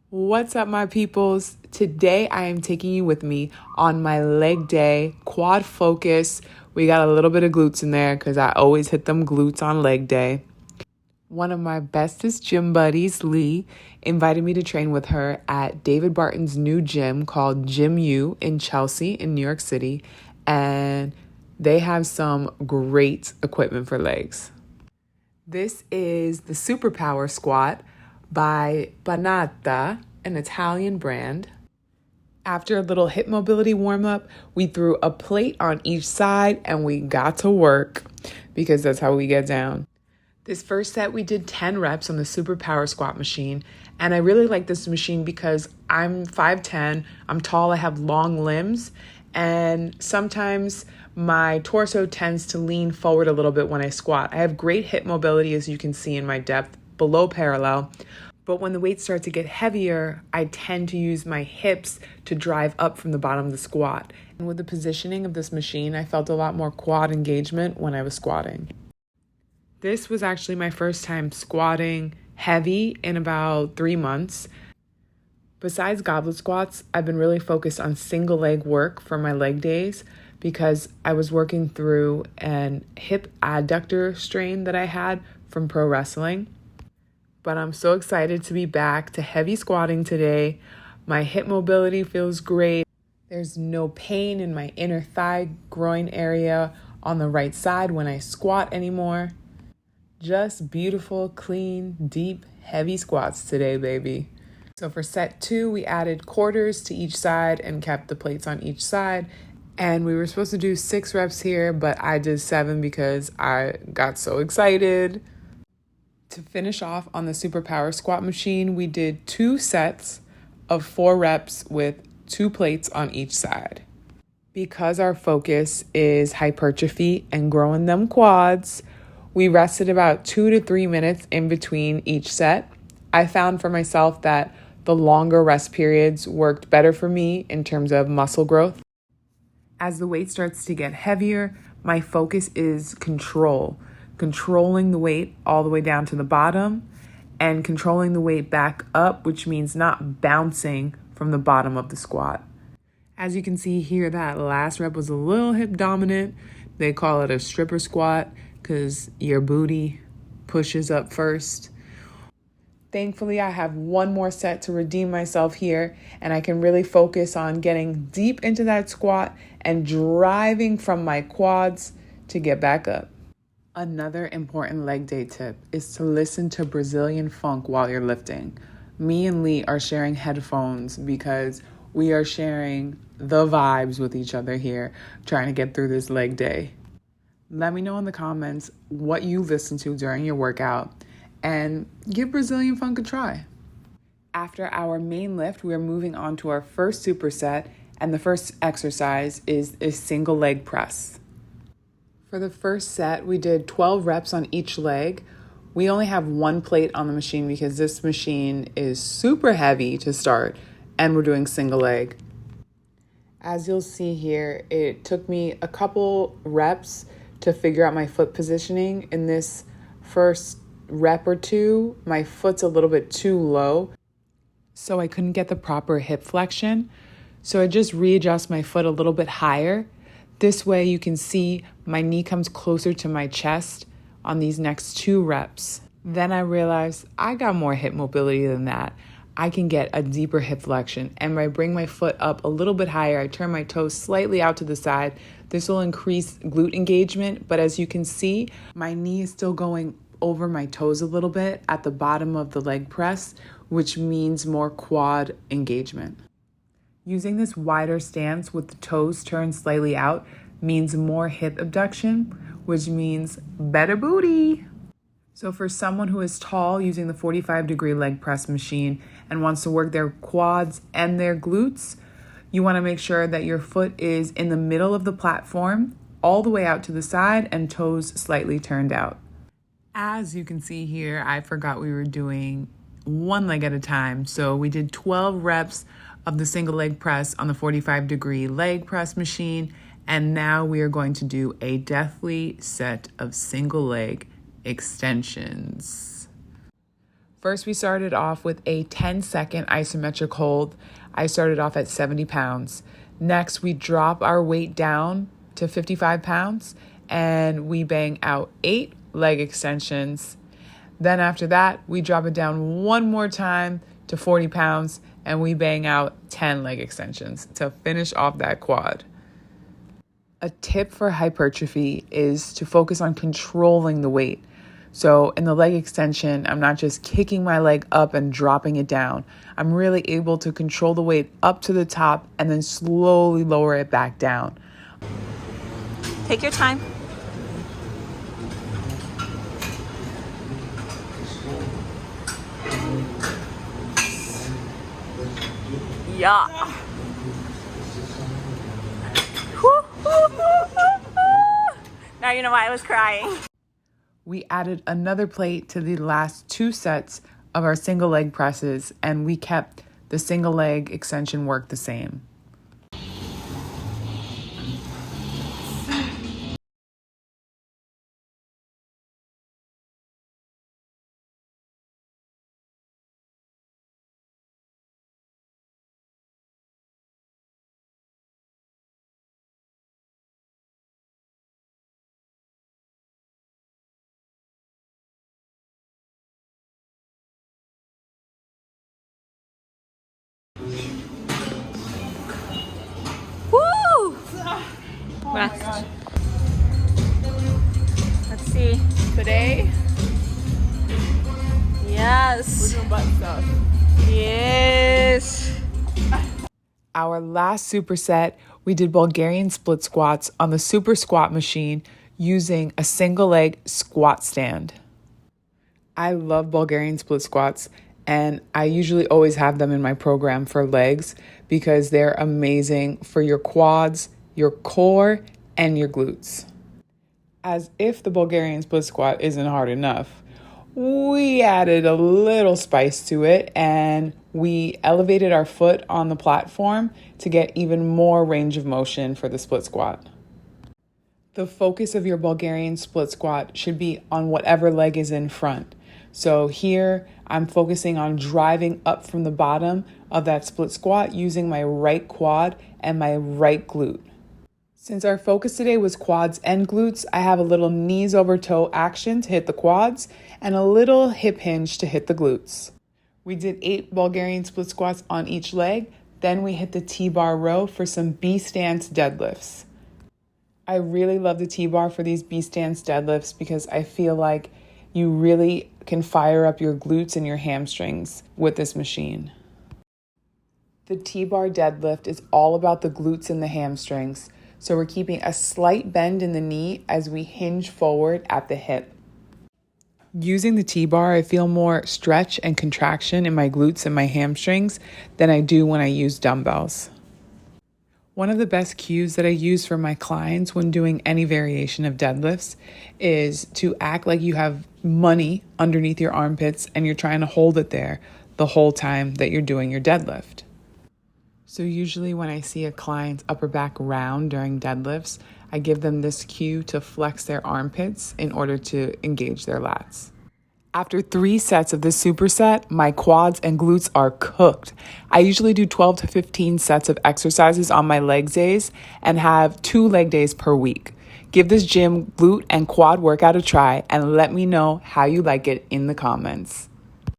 What's up, my peoples? Today I am taking you with me on my leg day, quad focus. We got a little bit of glutes in there because I always hit them glutes on leg day. One of my bestest gym buddies, Lee, invited me to train with her at David Barton's new gym called Gym U in Chelsea in New York City. And they have some great equipment for legs. This is the Superpower Squat by Banata, an Italian brand. After a little hip mobility warm up, we threw a plate on each side and we got to work because that's how we get down. This first set, we did 10 reps on the Superpower Squat machine. And I really like this machine because I'm 5'10", I'm tall, I have long limbs, and sometimes my torso tends to lean forward a little bit when I squat. I have great hip mobility, as you can see in my depth, below parallel. But when the weights start to get heavier, I tend to use my hips to drive up from the bottom of the squat. And with the positioning of this machine, I felt a lot more quad engagement when I was squatting. This was actually my first time squatting heavy in about 3 months. Besides goblet squats, I've been really focused on single leg work for my leg days because I was working through an hip adductor strain that I had from pro wrestling. But I'm so excited to be back to heavy squatting today. My hip mobility feels great. There's no pain in my inner thigh groin area on the right side when I squat anymore. Just beautiful, clean, deep, heavy squats today, baby. So for set 2, we added quarters to each side and kept the plates on each side. And we were supposed to do 6 reps here, but I did 7 because I got so excited. To finish off on the Superpower Squat machine, we did 2 sets of 4 reps with 2 plates on each side. Because our focus is hypertrophy and growing them quads, we rested about 2 to 3 minutes in between each set. I found for myself that the longer rest periods worked better for me in terms of muscle growth. As the weight starts to get heavier, my focus is controlling the weight all the way down to the bottom and controlling the weight back up, which means not bouncing from the bottom of the squat. As you can see here, that last rep was a little hip dominant. They call it a stripper squat because your booty pushes up first. Thankfully, I have one more set to redeem myself here, and I can really focus on getting deep into that squat and driving from my quads to get back up. Another important leg day tip is to listen to Brazilian funk while you're lifting. Me and Lee are sharing headphones because we are sharing the vibes with each other here, trying to get through this leg day. Let me know in the comments what you listen to during your workout and give Brazilian funk a try. After our main lift, we are moving on to our first superset, and the first exercise is a single leg press. For the first set, we did 12 reps on each leg. We only have 1 plate on the machine because this machine is super heavy to start, and we're doing single leg. As you'll see here, it took me a couple reps to figure out my foot positioning. In this first rep or 2, my foot's a little bit too low, so I couldn't get the proper hip flexion. So I just readjust my foot a little bit higher. This way you can see my knee comes closer to my chest on these next 2 reps. Then I realized I got more hip mobility than that. I can get a deeper hip flexion, and when I bring my foot up a little bit higher, I turn my toes slightly out to the side. This will increase glute engagement, but as you can see, my knee is still going over my toes a little bit at the bottom of the leg press, which means more quad engagement. Using this wider stance with the toes turned slightly out means more hip abduction, which means better booty. So for someone who is tall, using the 45-degree leg press machine and wants to work their quads and their glutes, you want to make sure that your foot is in the middle of the platform, all the way out to the side, and toes slightly turned out. As you can see here, I forgot we were doing 1 leg at a time. So we did 12 reps of the single leg press on the 45-degree leg press machine. And now we are going to do a deathly set of single leg extensions. First, we started off with a 10-second isometric hold. I started off at 70 pounds. Next, we drop our weight down to 55 pounds and we bang out 8 leg extensions. Then after that, we drop it down one more time to 40 pounds and we bang out 10 leg extensions to finish off that quad. A tip for hypertrophy is to focus on controlling the weight. So in the leg extension, I'm not just kicking my leg up and dropping it down. I'm really able to control the weight up to the top and then slowly lower it back down. Take your time. Yeah. Now you know why I was crying. We added another plate to the last 2 sets of our single leg presses, and we kept the single leg extension work the same. Woo! Rest. Let's see. Today, Yes. we're doing butt stuff. Yes. Our last superset, we did Bulgarian split squats on the super squat machine using a single leg squat stand. I love Bulgarian split squats, and I usually always have them in my program for legs because they're amazing for your quads, your core, and your glutes. As if the Bulgarian split squat isn't hard enough, we added a little spice to it and we elevated our foot on the platform to get even more range of motion for the split squat. The focus of your Bulgarian split squat should be on whatever leg is in front. So here I'm focusing on driving up from the bottom of that split squat using my right quad and my right glute. Since our focus today was quads and glutes, I have a little knees over toe action to hit the quads and a little hip hinge to hit the glutes. We did 8 Bulgarian split squats on each leg. Then we hit the T-bar row for some B-stance deadlifts. I really love the T-bar for these B-stance deadlifts because I feel like you really can fire up your glutes and your hamstrings with this machine. The T-bar deadlift is all about the glutes and the hamstrings. So we're keeping a slight bend in the knee as we hinge forward at the hip. Using the T-bar, I feel more stretch and contraction in my glutes and my hamstrings than I do when I use dumbbells. One of the best cues that I use for my clients when doing any variation of deadlifts is to act like you have money underneath your armpits and you're trying to hold it there the whole time that you're doing your deadlift. So usually when I see a client's upper back round during deadlifts, I give them this cue to flex their armpits in order to engage their lats. After 3 sets of this superset, my quads and glutes are cooked. I usually do 12 to 15 sets of exercises on my leg days and have 2 leg days per week. Give this gym glute and quad workout a try and let me know how you like it in the comments.